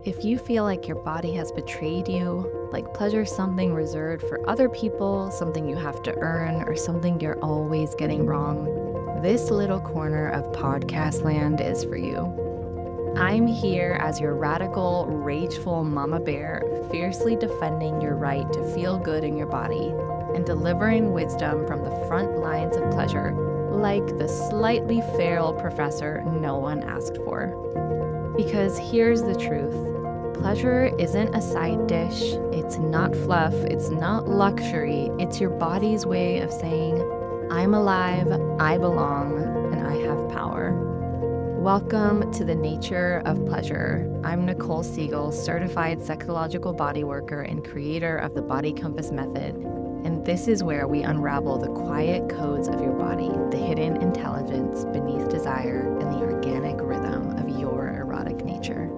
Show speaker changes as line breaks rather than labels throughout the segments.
If you feel like your body has betrayed you, like pleasure is something reserved for other people, something you have to earn, or something you're always getting wrong, this little corner of podcast land is for you. I'm here as your radical, rageful mama bear, fiercely defending your right to feel good in your body and delivering wisdom from the front lines of pleasure, like the slightly feral professor no one asked for. Because here's the truth. Pleasure isn't a side dish, it's not fluff, it's not luxury, it's your body's way of saying, I'm alive, I belong, and I have power. Welcome to the Nature of Pleasure. I'm Nicole Siegel, certified sexological body worker and creator of the Body Compass Method, and this is where we unravel the quiet codes of your body, the hidden intelligence beneath desire, and the organic rhythm of your erotic nature.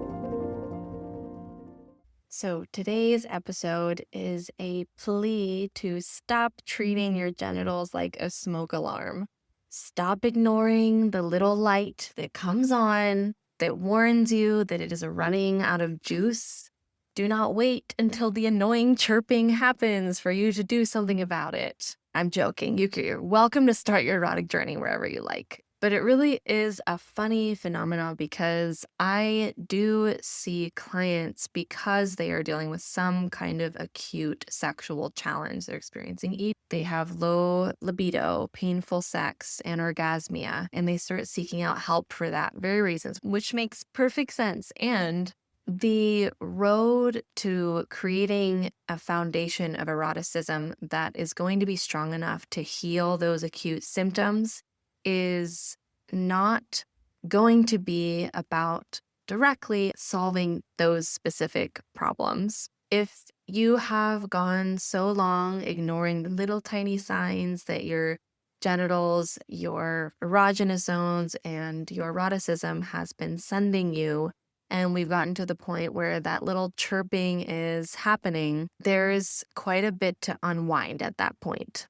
So today's episode is a plea to stop treating your genitals like a smoke alarm. Stop ignoring the little light that comes on that warns you that it is running out of juice. Do not wait until the annoying chirping happens for you to do something about it. I'm joking. You're welcome to start your erotic journey wherever you like. But it really is a funny phenomenon because I do see clients, because they are dealing with some kind of acute sexual challenge they're experiencing. They have low libido, painful sex, and orgasmia, and they start seeking out help for that very reasons, which makes perfect sense. And the road to creating a foundation of eroticism that is going to be strong enough to heal those acute symptoms is not going to be about directly solving those specific problems. If you have gone so long ignoring the little tiny signs that your genitals, your erogenous zones, and your eroticism has been sending you, and we've gotten to the point where that little chirping is happening, there's quite a bit to unwind at that point.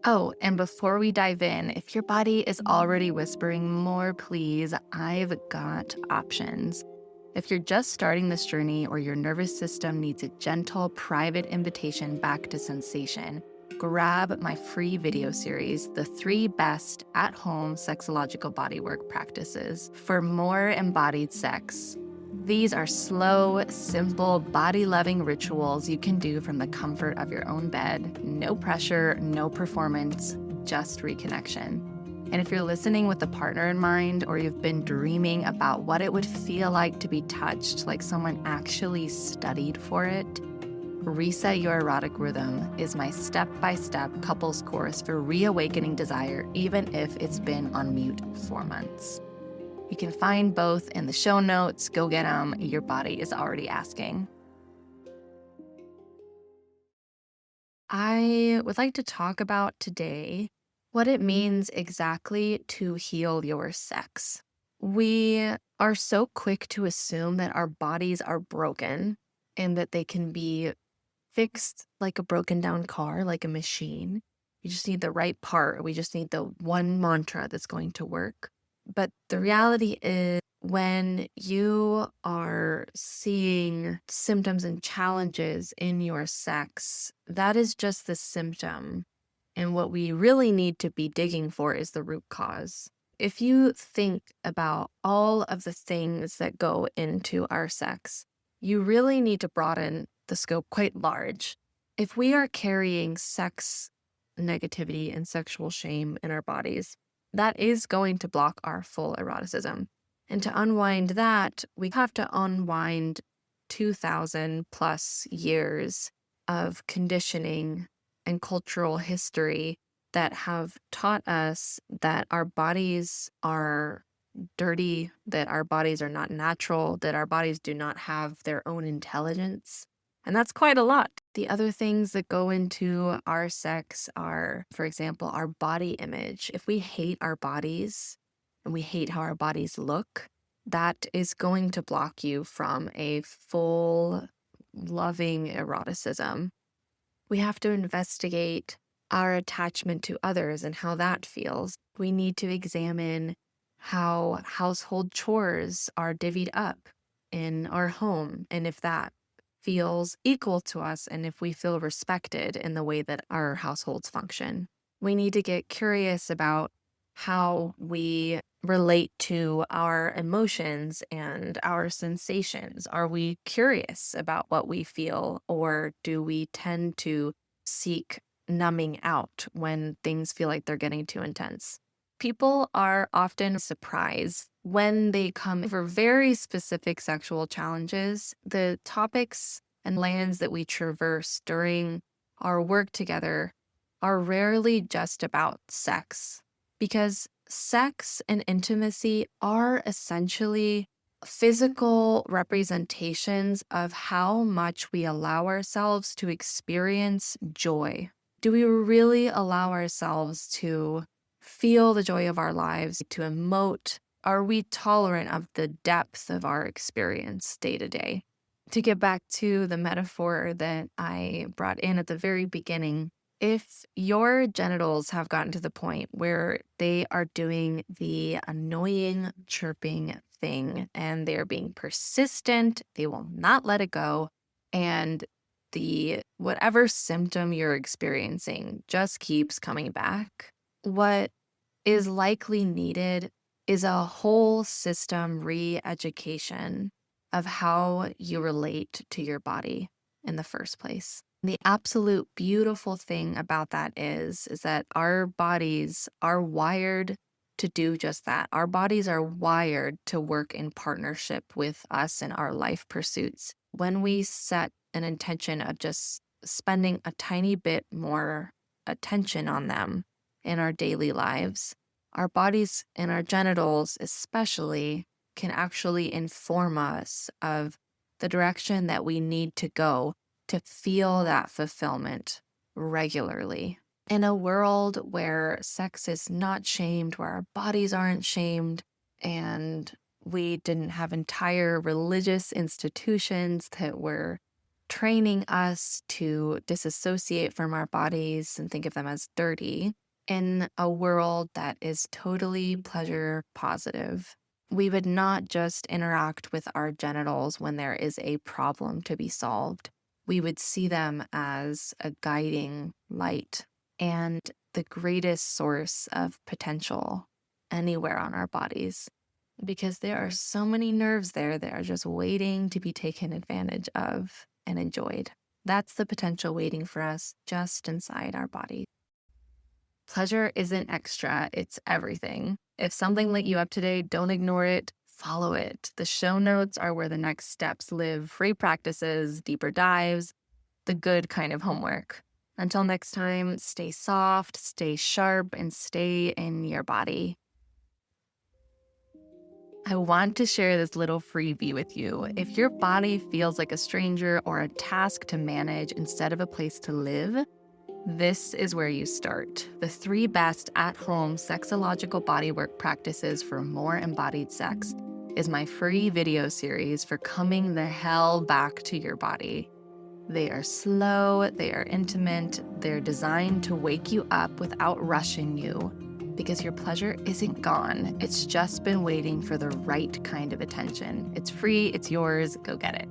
Oh, and before we dive in, if your body is already whispering more, please, I've got options. If you're just starting this journey or your nervous system needs a gentle, private invitation back to sensation, grab my free video series, The 3 Best At-Home Sexological Bodywork Practices for more embodied sex. These are slow, simple, body-loving rituals you can do from the comfort of your own bed. No pressure, no performance, just reconnection. And if you're listening with a partner in mind, or you've been dreaming about what it would feel like to be touched like someone actually studied for it, Reset Your Erotic Rhythm is my step-by-step couples course for reawakening desire, even if it's been on mute for months. You can find both in the show notes. Go get them. Your body is already asking. I would like to talk about today what it means exactly to heal your sex. We are so quick to assume that our bodies are broken and that they can be fixed like a broken down car, like a machine. You just need the right part. We just need the one mantra that's going to work. But the reality is, when you are seeing symptoms and challenges in your sex, that is just the symptom. And what we really need to be digging for is the root cause. If you think about all of the things that go into our sex, you really need to broaden the scope quite large. If we are carrying sex negativity and sexual shame in our bodies, that is going to block our full eroticism. And to unwind that, we have to unwind 2,000 plus years of conditioning and cultural history that have taught us that our bodies are dirty, that our bodies are not natural, that our bodies do not have their own intelligence. And that's quite a lot. The other things that go into our sex are, for example, our body image. If we hate our bodies and we hate how our bodies look, that is going to block you from a full, loving eroticism. We have to investigate our attachment to others and how that feels. We need to examine how household chores are divvied up in our home, and if that feels equal to us, and if we feel respected in the way that our households function. We need to get curious about how we relate to our emotions and our sensations. Are we curious about what we feel, or do we tend to seek numbing out when things feel like they're getting too intense? People are often surprised when they come for very specific sexual challenges. The topics and lands that we traverse during our work together are rarely just about sex, because sex and intimacy are essentially physical representations of how much we allow ourselves to experience joy. Do we really allow ourselves to feel the joy of our lives, to emote? Are we tolerant of the depth of our experience day to day? To get back to the metaphor that I brought in at the very beginning, if your genitals have gotten to the point where they are doing the annoying chirping thing and they're being persistent, they will not let it go, and the whatever symptom you're experiencing just keeps coming back, what is likely needed is a whole system re-education of how you relate to your body in the first place. The absolute beautiful thing about that is that our bodies are wired to do just that. Our bodies are wired to work in partnership with us in our life pursuits. When we set an intention of just spending a tiny bit more attention on them in our daily lives, our bodies and our genitals especially can actually inform us of the direction that we need to go to feel that fulfillment regularly. In a world where sex is not shamed, where our bodies aren't shamed, and we didn't have entire religious institutions that were training us to disassociate from our bodies and think of them as dirty, in a world that is totally pleasure positive, we would not just interact with our genitals when there is a problem to be solved. We would see them as a guiding light and the greatest source of potential anywhere on our bodies, because there are so many nerves there that are just waiting to be taken advantage of and enjoyed. That's the potential waiting for us just inside our body. Pleasure isn't extra, it's everything. If something lit you up today, don't ignore it, follow it. The show notes are where the next steps live: free practices, deeper dives, the good kind of homework. Until next time, stay soft, stay sharp, and stay in your body. I want to share this little freebie with you. If your body feels like a stranger or a task to manage instead of a place to live, this is where you start. The 3 best at-home sexological bodywork practices for more embodied sex is my free video series for coming the hell back to your body. They are slow, they are intimate, they're designed to wake you up without rushing you, because your pleasure isn't gone. It's just been waiting for the right kind of attention. It's free, it's yours, go get it.